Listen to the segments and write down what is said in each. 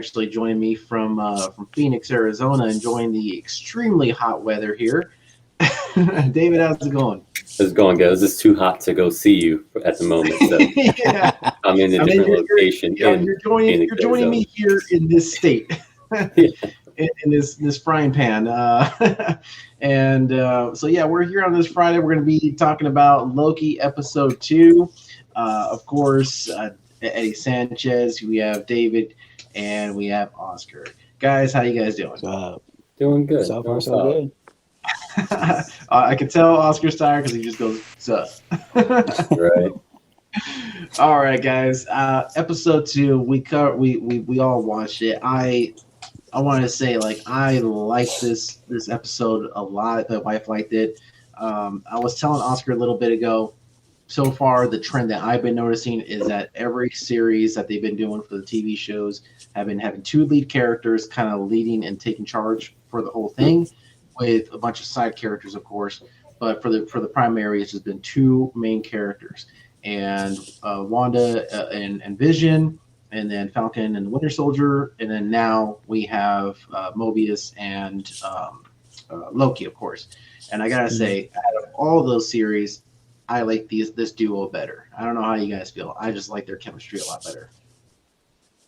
actually joining me from Phoenix, Arizona, enjoying the extremely hot weather here. David, how's it going? How's it going, guys? It's too hot to go see you at the moment, so Yeah, I'm in a I mean different location in Phoenix, you're joining Arizona. me here in this state, Yeah. in this frying pan, and so yeah, we're here on this Friday. We're going to be talking about Loki episode 2. Of course, Eddie Sanchez. We have David, and we have Oscar. Guys, how you guys doing? Doing good. So Doing far, so solid. good. I can tell Oscar's tired because he just goes sus. Right. All right, guys. Episode 2. We all watched it. I want to say like I liked this episode a lot. The wife liked it. I was telling Oscar a little bit ago. So far, the trend that I've been noticing is that every series that they've been doing for the TV shows have been having two lead characters kind of leading and taking charge for the whole thing, with a bunch of side characters, of course. But for the primary, it's just been two main characters, and Wanda and Vision, and then Falcon and the Winter Soldier, and then now we have Mobius and Loki, of course. And I gotta say, out of all those series, I like this duo better. I don't know how you guys feel. I just like their chemistry a lot better.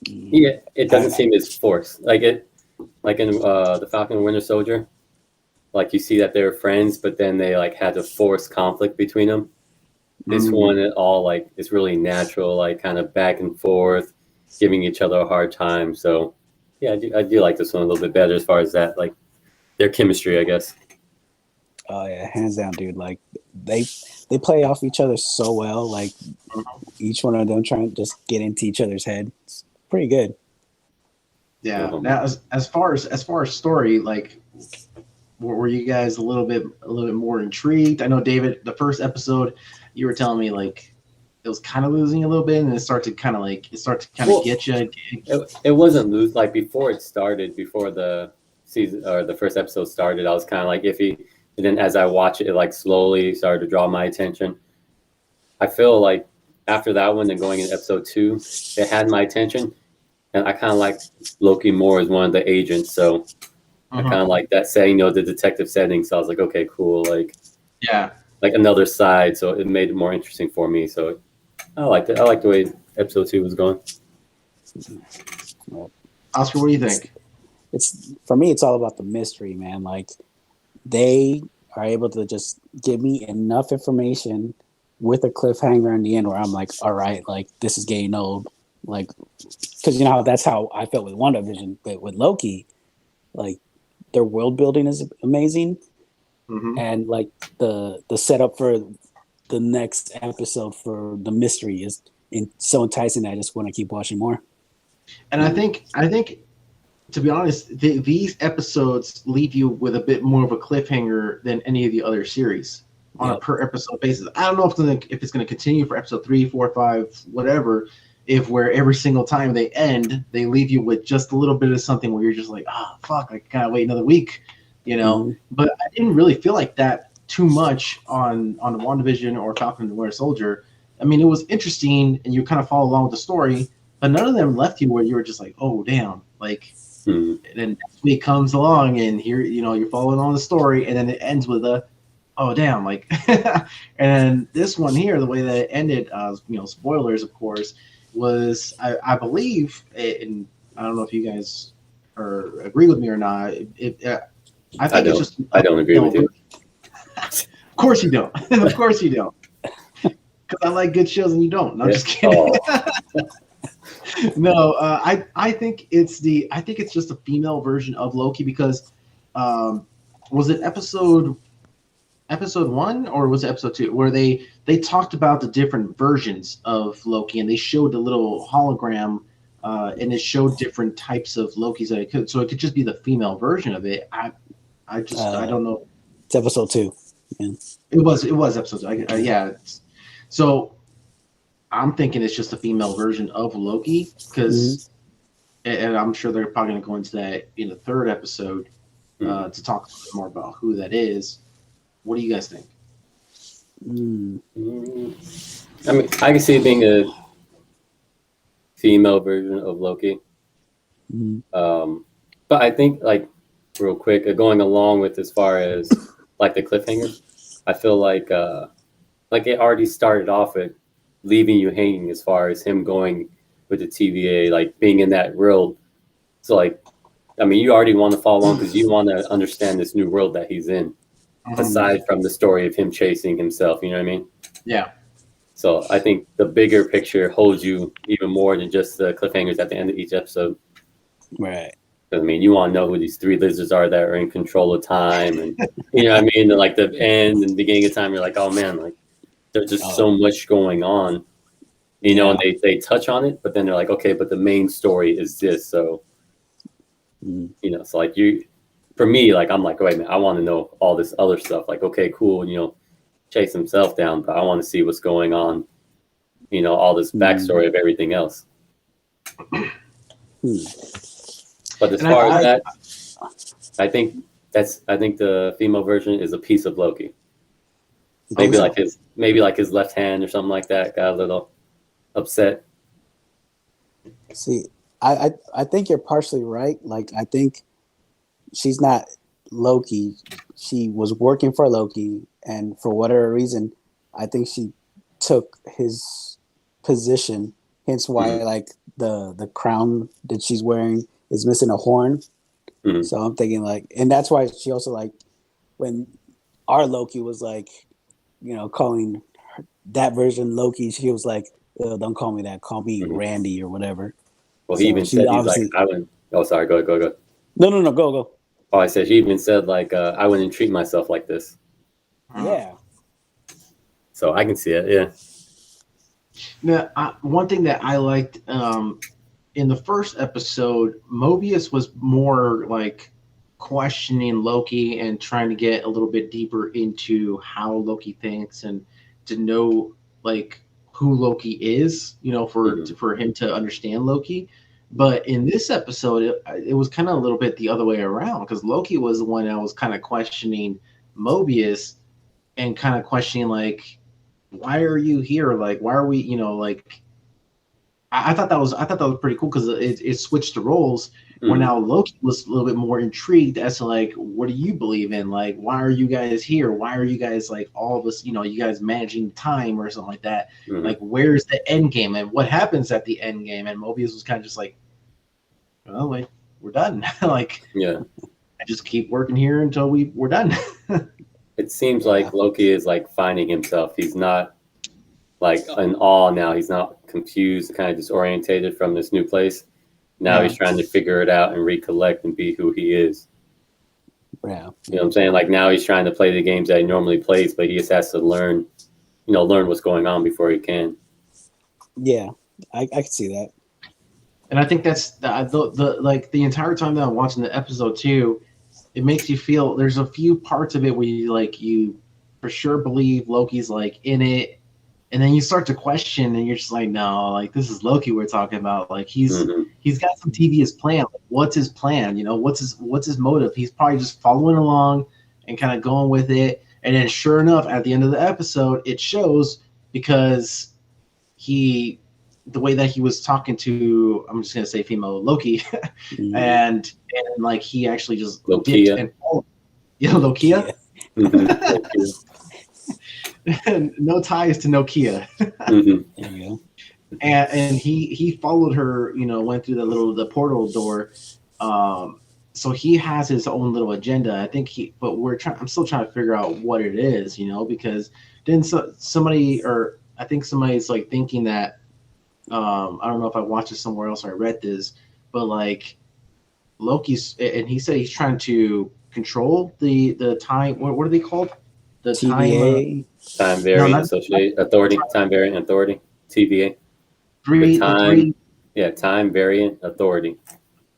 Yeah, it doesn't seem as forced. Like in the Falcon and Winter Soldier, like you see that they're friends, but then they like had to force conflict between them. This one, it all like it's really natural, like kind of back and forth, giving each other a hard time. So yeah, I do like this one a little bit better as far as that, like their chemistry, I guess. Oh yeah, hands down, dude. Like they play off each other so well. Like each one of them trying to just get into each other's head. It's pretty good. Yeah. Now, as far as story, like, were you guys a little bit more intrigued? I know, David, the first episode, you were telling me like it was kind of losing a little bit, and it started to kind of get you. It wasn't lose like before it started, before the season or the first episode started. I was kind of like iffy, and then as I watch it, it like slowly started to draw my attention. I feel like after that one, then going into episode 2, it had my attention, and I kind of like Loki more as one of the agents. So I kind of like that setting, the detective setting. So I was like, okay, cool, like Yeah. like another side. So it made it more interesting for me. So I liked it. I liked the way episode 2 was going. Oscar, what do you think? It's for me. It's all about the mystery, man. Like they are able to just give me enough information with a cliffhanger in the end, where I'm like, all right, like this is getting old. Like, because you know that's how I felt with WandaVision, but with Loki, like their world building is amazing, and like the setup for the next episode for the mystery is so enticing that I just want to keep watching more. And I think to be honest, these episodes leave you with a bit more of a cliffhanger than any of the other series on a per episode basis. I don't know if it's going to continue for episode 3, 4, 5, whatever. If where every single time they end, they leave you with just a little bit of something where you're just like, oh fuck, I gotta wait another week, you know. But I didn't really feel like that too much on the WandaVision or Falcon and the Winter Soldier. I mean, it was interesting and you kind of follow along with the story, but none of them left you where you were just like, oh damn, like. And then next week comes along and here, you're following on the story, and then it ends with a, oh damn, like. And this one here, the way that it ended, spoilers of course, was I believe, and I don't know if you guys agree with me or not. I don't agree with you. Of course you don't. Of course you don't. Because I like good shows and you don't. No, I'm just kidding. No, I think it's just a female version of Loki because was it episode 1 or was it episode 2 where they talked about the different versions of Loki and they showed the little hologram and it showed different types of Lokis that it could, so it could just be the female version of it. I don't know. It's episode 2. Yeah. It was episode 2. Yeah. So I'm thinking it's just a female version of Loki because, and I'm sure they're probably going to go into that in the third episode to talk a little bit more about who that is. What do you guys think? I mean, I can see it being a female version of Loki. But I think like real quick, going along with as far as like the cliffhangers, I feel like it already started off with leaving you hanging as far as him going with the TVA, like being in that world. So like, I mean, you already want to follow along because you want to understand this new world that he's in, aside from the story of him chasing himself. You know what I mean? Yeah. So I think the bigger picture holds you even more than just the cliffhangers at the end of each episode. Right. I mean, you want to know who these three lizards are that are in control of time, and you know what I mean. And like the end and beginning of time, you're like, oh man, like there's just so much going on, you know. And they touch on it, but then they're like, okay, but the main story is this. So you know, it's like for me, like I'm like, wait a minute, I want to know all this other stuff. Like, okay, cool, you know, chase himself down, but I want to see what's going on. You know, all this backstory of everything else. But as far as that, I think the female version is a piece of Loki. Maybe like his left hand or something like that got a little upset. See, I think you're partially right. Like I think she's not Loki. She was working for Loki, and for whatever reason, I think she took his position. Hence why like the crown that she's wearing is missing a horn. So I'm thinking like, and that's why she also like when our Loki was like, you know, calling that version Loki, she was like, don't call me that, call me Randy or whatever. Well, he even said he's like, I wouldn't. Oh, sorry, go. No, go. Oh, I said she even said like, I wouldn't treat myself like this. Yeah. So I can see it. Yeah. Now, one thing that I liked in the first episode, Mobius was more like questioning Loki and trying to get a little bit deeper into how Loki thinks and to know like who Loki is, you know, for him to understand Loki. But in this episode, it was kind of a little bit the other way around because Loki was the one that was kind of questioning Mobius and kind of questioning like, why are you here? Like, why are we, you know, like I thought that was pretty cool because it switched the roles where now Loki was a little bit more intrigued as to like, what do you believe in? Like, why are you guys here? Why are you guys like all of us, you know, you guys managing time or something like that? Like, where's the end game and what happens at the end game? And Mobius was kind of just like, oh wait, we're done. Like, yeah, I just keep working here until we're done. It seems like Loki is like finding himself. He's not like in awe now. He's not confused, kind of disorientated from this new place. Now he's trying to figure it out and recollect and be who he is. Yeah. You know what I'm saying? Like now he's trying to play the games that he normally plays, but he just has to learn what's going on before he can. Yeah, I can see that. And I think that's the like the entire time that I'm watching the episode too, it makes you feel there's a few parts of it where you for sure believe Loki's like in it, and then you start to question and you're just like, no, like this is Loki we're talking about. Like he's got some devious plan. Like, what's his plan? You know, what's his motive? He's probably just following along and kind of going with it. And then sure enough, at the end of the episode, it shows because the way that he was talking to, I'm just gonna say female Loki, and like he actually just Lokia. Lokia. No ties to Nokia. There you go. And he followed her, you know, went through the portal door. So he has his own little agenda. I think I'm still trying to figure out what it is, you know, because then somebody's like thinking that I don't know if I watched it somewhere else or I read this, but like Loki's, and he said he's trying to control the time. What are they called? The TVA? Time Variant Authority. Time Variant Authority. TVA. Time Variant Authority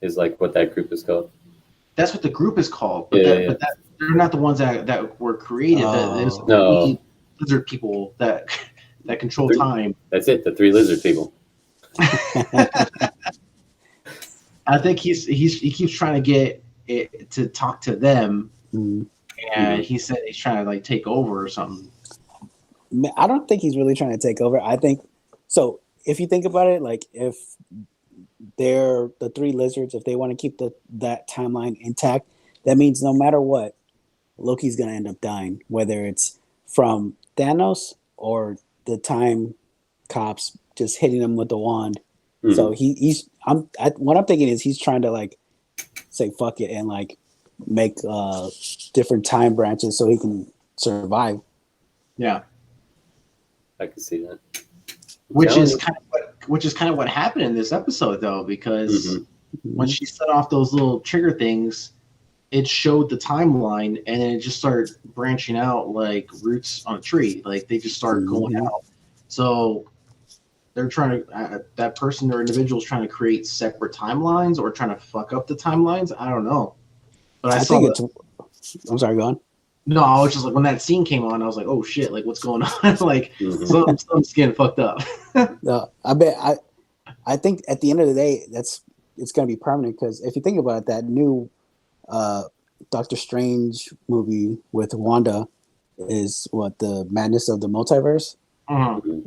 is like what that group is called. That's what the group is called. But but they're not the ones that were created. No. Lizard people that control time. That's it. The three lizard people. I think he keeps trying to get it to talk to them, and he said he's trying to like take over or something. I don't think he's really trying to take over. I think so. If you think about it, like if they're the three lizards, if they want to keep that timeline intact, that means no matter what, Loki's gonna end up dying, whether it's from Thanos or the time cops just hitting him with the wand. So what I'm thinking is he's trying to like say fuck it and like make different time branches so he can survive. Yeah. I can see that. Which is kind of what happened in this episode, though, because when she set off those little trigger things, it showed the timeline, and then it just started branching out like roots on a tree. Like they just started going out. So they're trying to that person or individual is trying to create separate timelines or trying to fuck up the timelines. I don't know, but I think it's. I'm sorry, go on. No, I was just like, when that scene came on, I was like, oh shit, like what's going on? Like something's getting fucked up. No, I think at the end of the day, it's going to be permanent, because if you think about it, that new Doctor Strange movie with Wanda is what, the Madness of the Multiverse.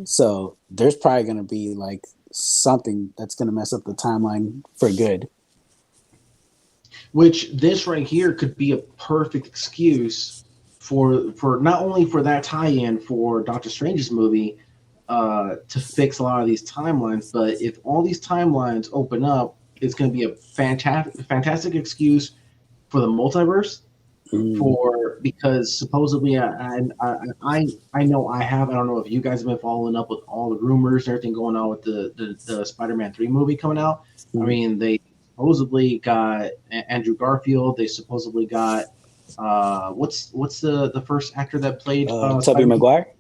So there's probably going to be like something that's going to mess up the timeline for good. Which this right here could be a perfect excuse for not only for that tie-in for Doctor Strange's movie to fix a lot of these timelines, but if all these timelines open up, it's going to be a fantastic excuse for the multiverse. Because supposedly I know I don't know if you guys have been following up with all the rumors and everything going on with the Spider-Man 3 movie coming out. I mean, they supposedly got Andrew Garfield. They supposedly got what's the first actor that played Tobey Maguire.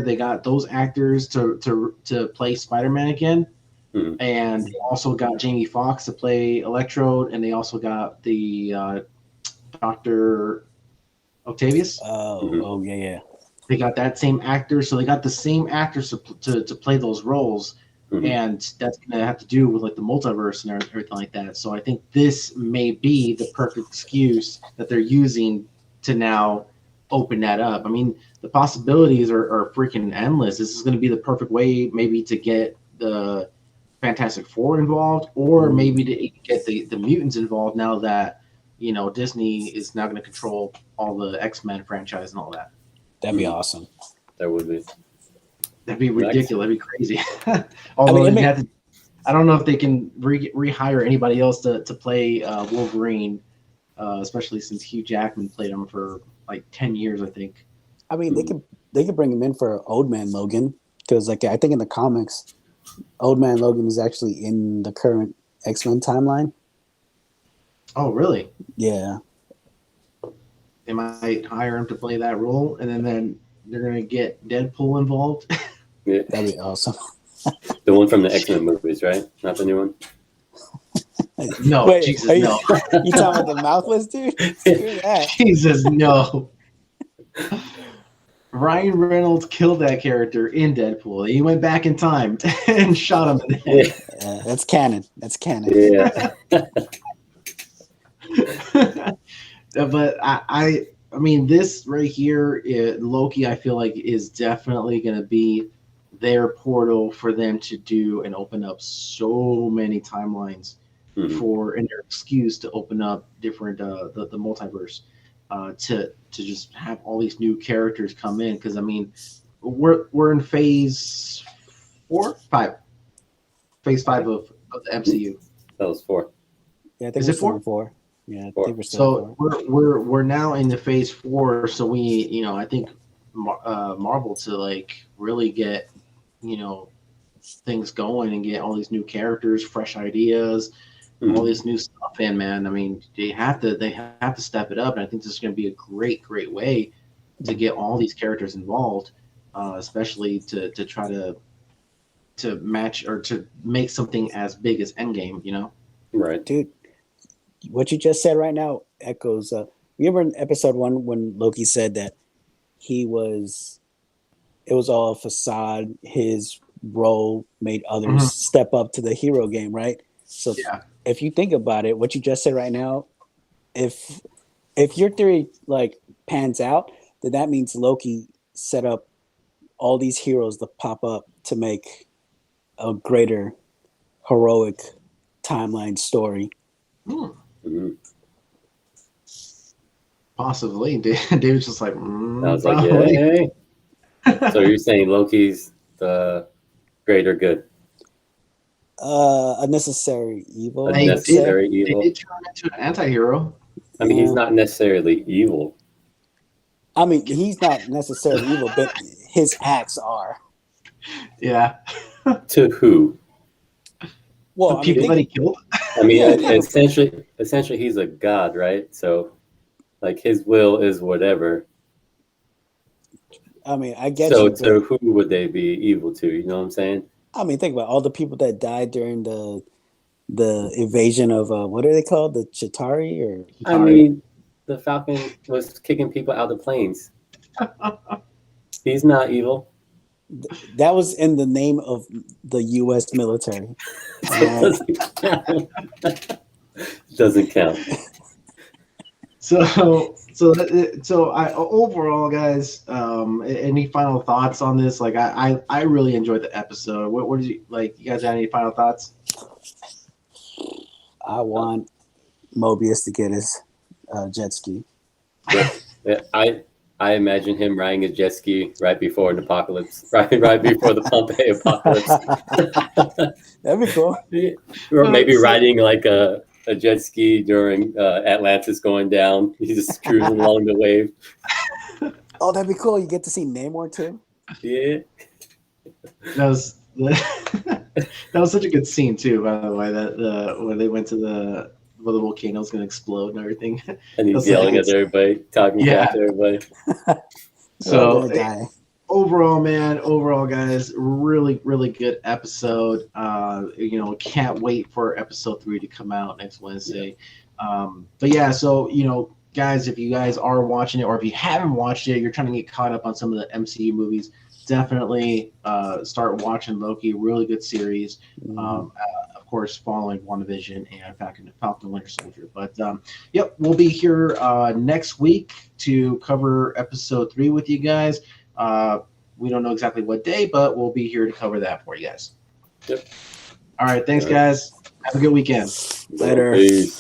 They got those actors to play Spider-Man again. And they also got Jamie Foxx to play Electro, and they also got the Dr. Octavius. Oh yeah. They got that same actor, so they got the same actors to play those roles, and that's gonna have to do with like the multiverse and everything like that. So I think this may be the perfect excuse that they're using to now open that up. I mean, the possibilities are freaking endless. This is going to be the perfect way, maybe, to get the Fantastic Four involved, or maybe to get the mutants involved, now that Disney is now going to control all the X-Men franchise and all that. That'd be awesome. That would be. That'd be ridiculous. That'd be crazy. Although I don't know if they can rehire anybody else to play Wolverine, especially since Hugh Jackman played him for like 10 years, I think. I mean, they could bring him in for Old Man Logan, because like I think in the comics, Old Man Logan is actually in the current X-Men timeline. Oh, really? Yeah. They might hire him to play that role, and then they're gonna get Deadpool involved. Yeah, that'd be awesome. The one from the X-Men movies, right? Not the new one. No, wait, Jesus, you, no. You talking about the mouthless dude? Screw that. Jesus, no. Ryan Reynolds killed that character in Deadpool. He went back in time and shot him in the head. Yeah, that's canon. That's canon. Yeah. But I mean, this right here, Loki, I feel like is definitely going to be their portal for them to do and open up so many timelines and their excuse to open up different the multiverse to just have all these new characters come in. Because I mean, we're in phase 5 of the MCU. That was 4. Yeah, I think is it 4? Yeah, I Four. think we're still. So we're now in the phase 4. So we, I think Marvel to like really get things going and get all these new characters, fresh ideas, all this new stuff in, man. I mean, they have to step it up, and I think this is going to be a great way to get all these characters involved, especially to try to match or to make something as big as Endgame. Right, dude. What you just said right now echoes. Remember in episode 1 when Loki said that it was all a facade. His role made others step up to the hero game, right? So if you think about it, what you just said right now, if your theory like pans out, then that means Loki set up all these heroes to pop up to make a greater heroic timeline story. Mhm. Possibly. David's just like, I was like, probably. yeah. So you're saying Loki's the greater good? A necessary evil. A They I would say. necessary They evil? did turn into an anti-hero. I mean, he's Yeah. not necessarily evil. I mean, he's not necessarily evil, but his acts are. Yeah. To who? Well, The I mean, people that he think, killed. I mean, Yeah, kind of. essentially, he's a god, right? So, like, his will is whatever. I mean, I get So, you, but to who would they be evil to? You know what I'm saying? I mean, think about all the people that died during the invasion of what are they called? The Chitari or I mean, the Falcon was kicking people out of planes. He's not evil. that was in the name of the U.S. military. All right. Doesn't count. So I overall, guys, any final thoughts on this? Like, I really enjoyed the episode. What did you like? You guys have any final thoughts? I want Mobius to get his jet ski. Yeah, I imagine him riding a jet ski right before an apocalypse, right before the Pompeii apocalypse. That'd be cool. Or maybe riding like a jet ski during Atlantis going down. He's just cruising along the wave. Oh, that'd be cool. You get to see Namor too. Yeah. That was that was such a good scene too. By the way, that when they went to where the volcano's gonna explode and everything. And he's That's yelling like- at everybody, talking back to everybody. So Gonna die. overall, guys, really good episode. Can't wait for episode 3 to come out next Wednesday. But yeah, so guys, if you guys are watching it, or if you haven't watched it, you're trying to get caught up on some of the MCU movies, definitely start watching Loki. Really good series. Of course, following WandaVision and Falcon Winter Soldier. But yep, we'll be here next week to cover episode 3 with you guys. We don't know exactly what day, but we'll be here to cover that for you guys. Yep. All right, thanks, guys. Have a good weekend. Later. Peace.